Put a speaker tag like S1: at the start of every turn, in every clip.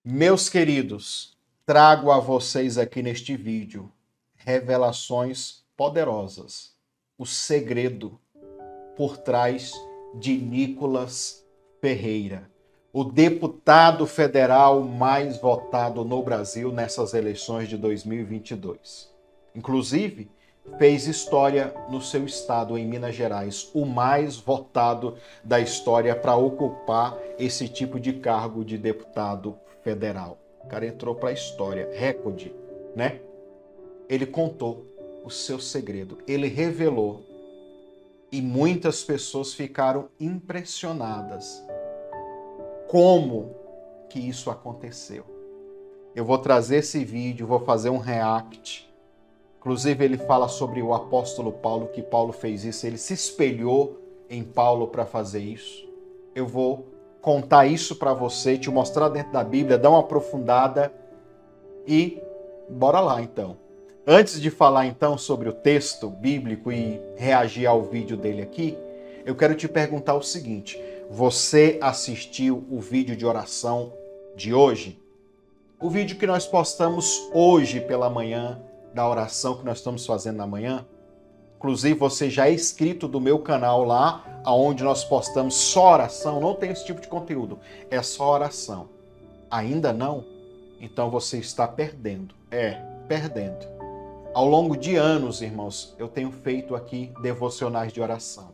S1: Meus queridos, trago a vocês aqui neste vídeo revelações poderosas, o segredo por trás de Nicolas Ferreira, o deputado federal mais votado no Brasil nessas eleições de 2022. Inclusive, fez história no seu estado, em Minas Gerais, o mais votado da história para ocupar esse tipo de cargo de deputado federal. O cara entrou para a história, recorde, né? Ele contou o seu segredo, ele revelou e muitas pessoas ficaram impressionadas. Como que isso aconteceu? Eu vou trazer esse vídeo, vou fazer um react. Inclusive ele fala sobre o apóstolo Paulo, que Paulo fez isso, ele se espelhou em Paulo para fazer isso. Eu vou contar isso para você, te mostrar dentro da Bíblia, dar uma aprofundada e bora lá então. Antes de falar então sobre o texto bíblico e reagir ao vídeo dele aqui, eu quero te perguntar o seguinte: você assistiu o vídeo de oração de hoje? O vídeo que nós postamos hoje pela manhã, da oração que nós estamos fazendo na manhã? Inclusive, você já é inscrito do meu canal lá, onde nós postamos só oração, não tem esse tipo de conteúdo, é só oração. Ainda não? Então você está perdendo. Perdendo. Ao longo de anos, irmãos, eu tenho feito aqui devocionais de oração.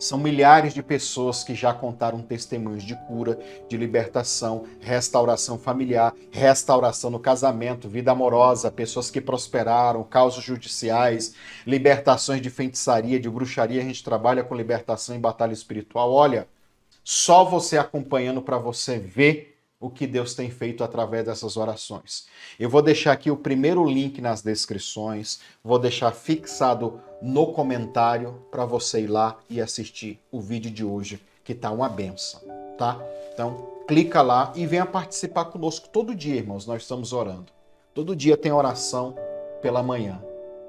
S1: São milhares de pessoas que já contaram testemunhos de cura, de libertação, restauração familiar, restauração no casamento, vida amorosa, pessoas que prosperaram, causas judiciais, libertações de feitiçaria, de bruxaria. A gente trabalha com libertação em batalha espiritual. Olha, só você acompanhando para você ver o que Deus tem feito através dessas orações. Eu vou deixar aqui o primeiro link nas descrições, vou deixar fixado no comentário para você ir lá e assistir o vídeo de hoje, que tá uma benção, tá? Então, clica lá e venha participar conosco todo dia, irmãos, nós estamos orando. Todo dia tem oração pela manhã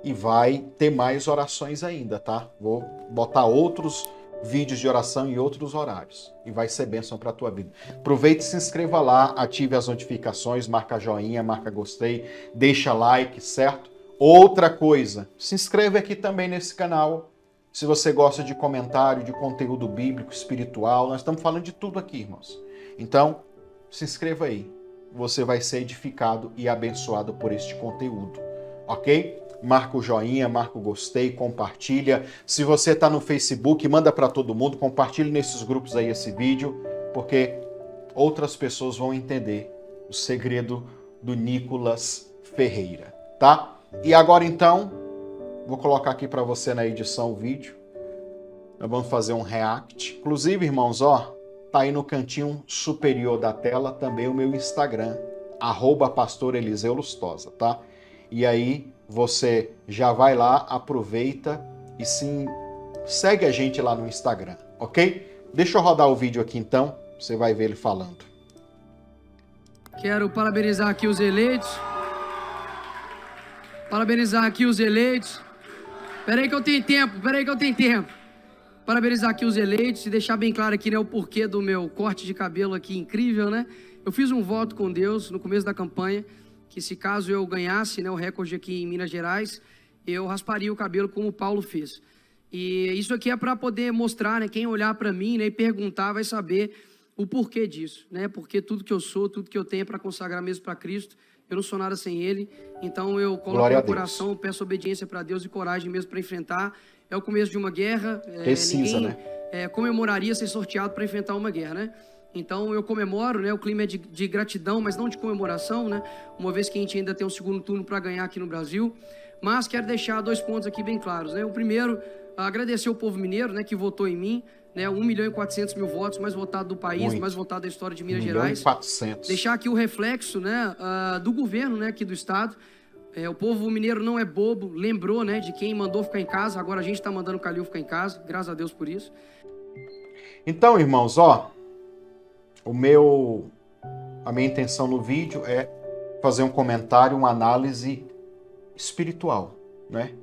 S1: e vai ter mais orações ainda, tá? Vou botar outros vídeos de oração em outros horários e vai ser bênção para a tua vida. Aproveite e se inscreva lá, ative as notificações, marca joinha, marca gostei, deixa like, certo? Outra coisa, se inscreve aqui também nesse canal, se você gosta de comentário, de conteúdo bíblico, espiritual, nós estamos falando de tudo aqui, irmãos. Então, se inscreva aí, você vai ser edificado e abençoado por este conteúdo, ok? Marca o joinha, marca o gostei, compartilha. Se você está no Facebook, manda para todo mundo, compartilhe nesses grupos aí esse vídeo, porque outras pessoas vão entender o segredo do Nicolas Ferreira, tá? E agora então, vou colocar aqui para você na edição o vídeo. Nós vamos fazer um react. Inclusive, irmãos, ó, tá aí no cantinho superior da tela também o meu Instagram, @pastoreliseu_lustosa, tá? E aí você já vai lá, aproveita e sim, segue a gente lá no Instagram, ok? Deixa eu rodar o vídeo aqui então, você vai ver ele falando.
S2: Quero parabenizar aqui os eleitos. Parabenizar aqui os eleitos. Peraí que eu tenho tempo. Parabenizar aqui os eleitos e deixar bem claro aqui, né, o porquê do meu corte de cabelo aqui incrível, né? Eu fiz um voto com Deus no começo da campanha, que se caso eu ganhasse, né, o recorde aqui em Minas Gerais, eu rasparia o cabelo como o Paulo fez. E isso aqui é para poder mostrar, né, quem olhar para mim, né, e perguntar vai saber o porquê disso, né? Porque tudo que eu sou, tudo que eu tenho é para consagrar mesmo para Cristo. Eu não sou nada sem Ele, então eu coloco no coração, peço obediência para Deus e coragem mesmo para enfrentar. É o começo de uma guerra,
S1: Precisa,
S2: ninguém
S1: né?
S2: Comemoraria ser sorteado para enfrentar uma guerra, né? Então eu comemoro, né? O clima é de gratidão, mas não de comemoração, né? Uma vez que a gente ainda tem um segundo turno para ganhar aqui no Brasil. Mas quero deixar 2 pontos aqui bem claros, né? O primeiro, agradecer o povo mineiro, né, que votou em mim, né? 1.400.000 votos, mais votado do país, mais votado da história de Minas Gerais.
S1: 1.400.000.
S2: Deixar aqui o reflexo, né, do governo, né, aqui do estado. O povo mineiro não é bobo, lembrou, né, de quem mandou ficar em casa. Agora a gente está mandando o Calil ficar em casa, graças a Deus por isso.
S1: Então, irmãos, ó, a minha intenção no vídeo é fazer um comentário, uma análise espiritual, né?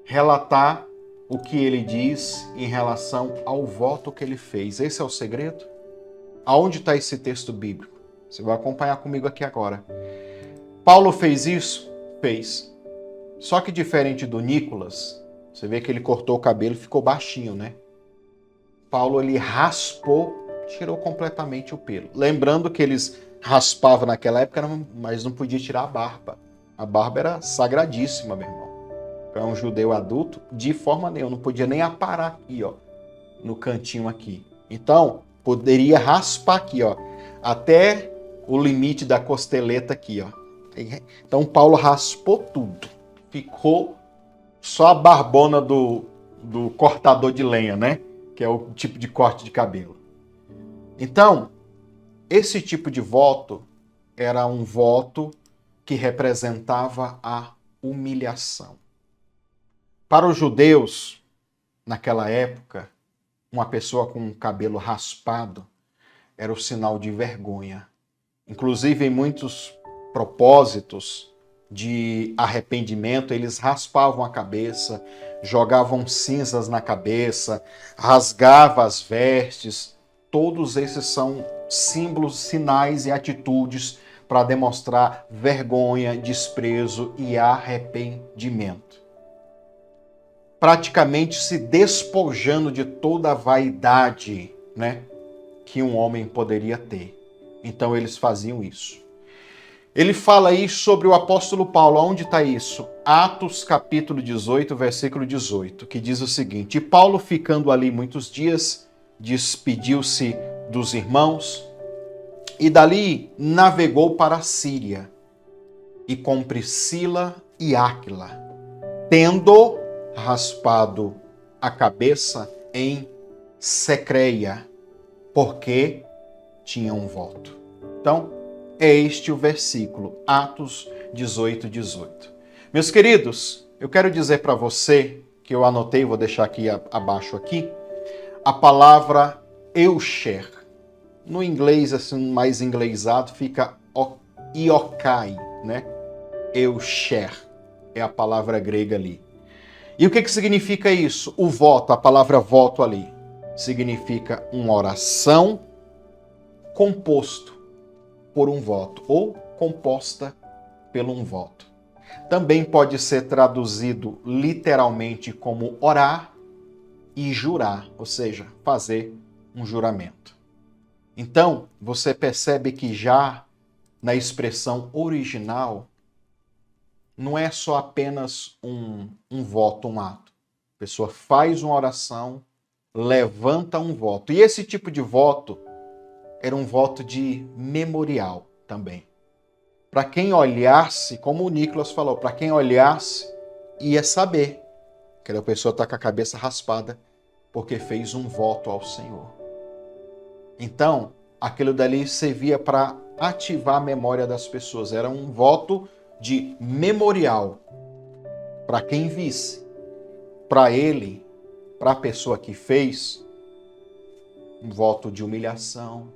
S1: Relatar o que ele diz em relação ao voto que ele fez. Esse é o segredo? Aonde está esse texto bíblico? Você vai acompanhar comigo aqui agora. Paulo fez isso? Fez. Só que diferente do Nicolas, você vê que ele cortou o cabelo e ficou baixinho, né? Paulo, ele raspou, tirou completamente o pelo. Lembrando que eles raspavam naquela época, mas não podia tirar a barba. A barba era sagradíssima, meu irmão. Para um judeu adulto, de forma nenhuma, não podia nem aparar aqui, ó, no cantinho aqui. Então, poderia raspar aqui, ó, até o limite da costeleta aqui, ó. Então, Paulo raspou tudo. Ficou só a barbona do cortador de lenha, né? Que é o tipo de corte de cabelo. Então, esse tipo de voto era um voto que representava a humilhação. Para os judeus, naquela época, uma pessoa com o cabelo raspado era o sinal de vergonha. Inclusive, em muitos propósitos de arrependimento, eles raspavam a cabeça, jogavam cinzas na cabeça, rasgavam as vestes. Todos esses são símbolos, sinais e atitudes para demonstrar vergonha, desprezo e arrependimento. Praticamente se despojando de toda a vaidade, né, que um homem poderia ter. Então eles faziam isso. Ele fala aí sobre o apóstolo Paulo. Onde está isso? Atos capítulo 18, versículo 18, que diz o seguinte: E Paulo, ficando ali muitos dias, despediu-se dos irmãos e dali navegou para a Síria, e com Priscila e Áquila, tendo raspado a cabeça em Secreia, porque tinha um voto. Então, é este o versículo, Atos 18, 18. Meus queridos, eu quero dizer para você, que eu anotei, vou deixar aqui abaixo aqui, a palavra eusher. No inglês, assim, mais inglesado, fica iokai, né? Eusher é a palavra grega ali. E o que significa isso? O voto, a palavra voto ali, significa uma oração composto por um voto, ou composta pelo um voto. Também pode ser traduzido literalmente como orar e jurar, ou seja, fazer um juramento. Então, você percebe que já na expressão original, não é só apenas um voto, um ato. A pessoa faz uma oração, levanta um voto. E esse tipo de voto era um voto de memorial também. Para quem olhasse, como o Nicolas falou, para quem olhasse, ia saber que a pessoa está com a cabeça raspada porque fez um voto ao Senhor. Então, aquilo dali servia para ativar a memória das pessoas. Era um voto de memorial para quem visse, para ele, para a pessoa que fez, um voto de humilhação,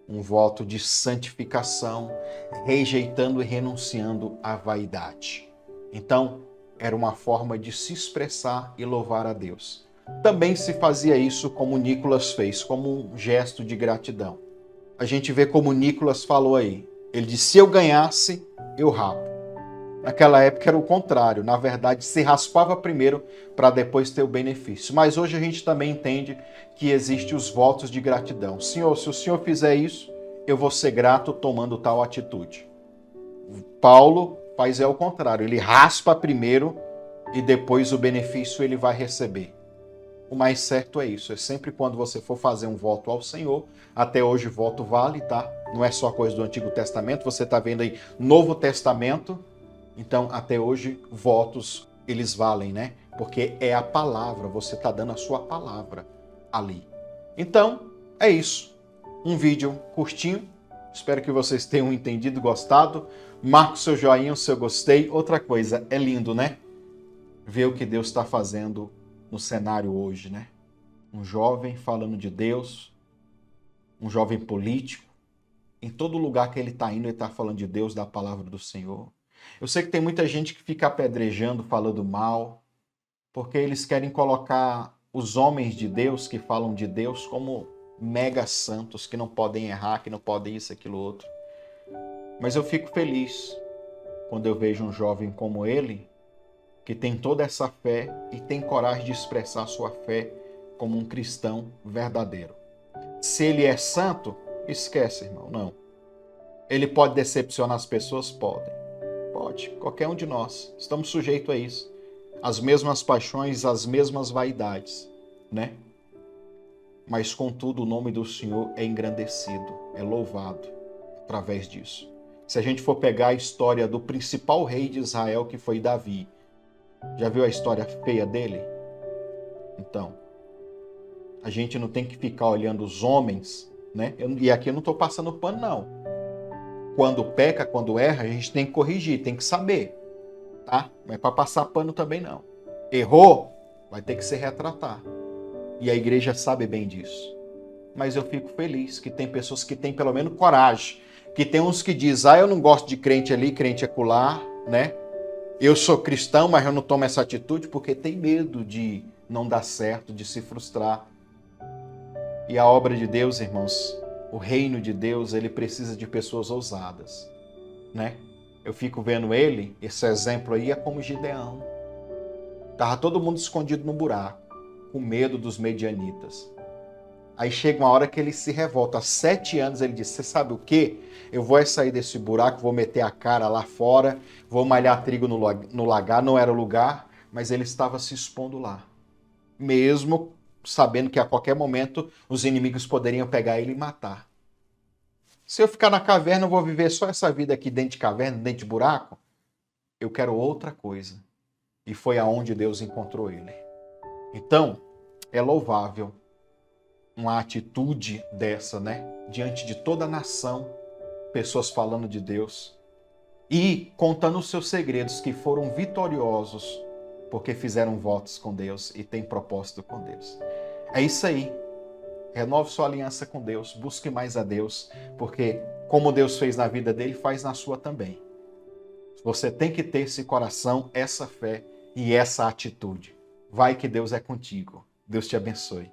S1: um voto de santificação, rejeitando e renunciando à vaidade. Então, era uma forma de se expressar e louvar a Deus. Também se fazia isso como Nicolas fez, como um gesto de gratidão. A gente vê como Nicolas falou aí. Ele disse, se eu ganhasse, eu rapo. Naquela época era o contrário. Na verdade, se raspava primeiro para depois ter o benefício. Mas hoje a gente também entende que existem os votos de gratidão. Senhor, se o Senhor fizer isso, eu vou ser grato tomando tal atitude. Paulo faz o contrário. Ele raspa primeiro e depois o benefício ele vai receber. O mais certo é isso. É sempre quando você for fazer um voto ao Senhor. Até hoje voto vale, tá? Não é só coisa do Antigo Testamento. Você está vendo aí Novo Testamento. Então, até hoje, votos, eles valem, né? Porque é a palavra, você está dando a sua palavra ali. Então, é isso. Um vídeo curtinho. Espero que vocês tenham entendido, gostado. Marque o seu joinha, o seu gostei. Outra coisa, é lindo, né? Ver o que Deus está fazendo no cenário hoje, né? Um jovem falando de Deus, um jovem político. Em todo lugar que ele está indo, ele está falando de Deus, da palavra do Senhor. Eu sei que tem muita gente que fica apedrejando, falando mal, porque eles querem colocar os homens de Deus que falam de Deus como mega santos, que não podem errar, que não podem isso, aquilo, outro. Mas eu fico feliz quando eu vejo um jovem como ele, que tem toda essa fé e tem coragem de expressar sua fé como um cristão verdadeiro. Se ele é santo, esquece, irmão, não. Ele pode decepcionar as pessoas? Pode. Qualquer um de nós. Estamos sujeitos a isso. As mesmas paixões, as mesmas vaidades, né? Mas, contudo, o nome do Senhor é engrandecido, é louvado através disso. Se a gente for pegar a história do principal rei de Israel, que foi Davi, já viu a história feia dele? Então, a gente não tem que ficar olhando os homens, né? E aqui eu não estou passando pano, não. Quando peca, quando erra, a gente tem que corrigir, tem que saber, tá? Não é para passar pano também, não. Errou, vai ter que se retratar. E a igreja sabe bem disso. Mas eu fico feliz que tem pessoas que têm pelo menos coragem. Que tem uns que dizem, eu não gosto de crente ali, crente acolá, né? Eu sou cristão, mas eu não tomo essa atitude porque tem medo de não dar certo, de se frustrar. E a obra de Deus, irmãos, o reino de Deus, ele precisa de pessoas ousadas, né? Eu fico vendo ele, esse exemplo aí é como Gideão. Estava todo mundo escondido no buraco, com medo dos medianitas. Aí chega uma hora que ele se revolta. Há 7 anos ele diz, você sabe o quê? Eu vou sair desse buraco, vou meter a cara lá fora, vou malhar trigo no lagar. Não era o lugar, mas ele estava se expondo lá. Mesmo sabendo que a qualquer momento os inimigos poderiam pegar ele e matar. Se eu ficar na caverna, eu vou viver só essa vida aqui dentro de caverna, dentro de buraco? Eu quero outra coisa. E foi aonde Deus encontrou ele. Então, é louvável uma atitude dessa, né? Diante de toda a nação, pessoas falando de Deus e contando os seus segredos, que foram vitoriosos porque fizeram votos com Deus e têm propósito com Deus. É isso aí. Renove sua aliança com Deus, busque mais a Deus, porque como Deus fez na vida dele, faz na sua também. Você tem que ter esse coração, essa fé e essa atitude. Vai que Deus é contigo. Deus te abençoe.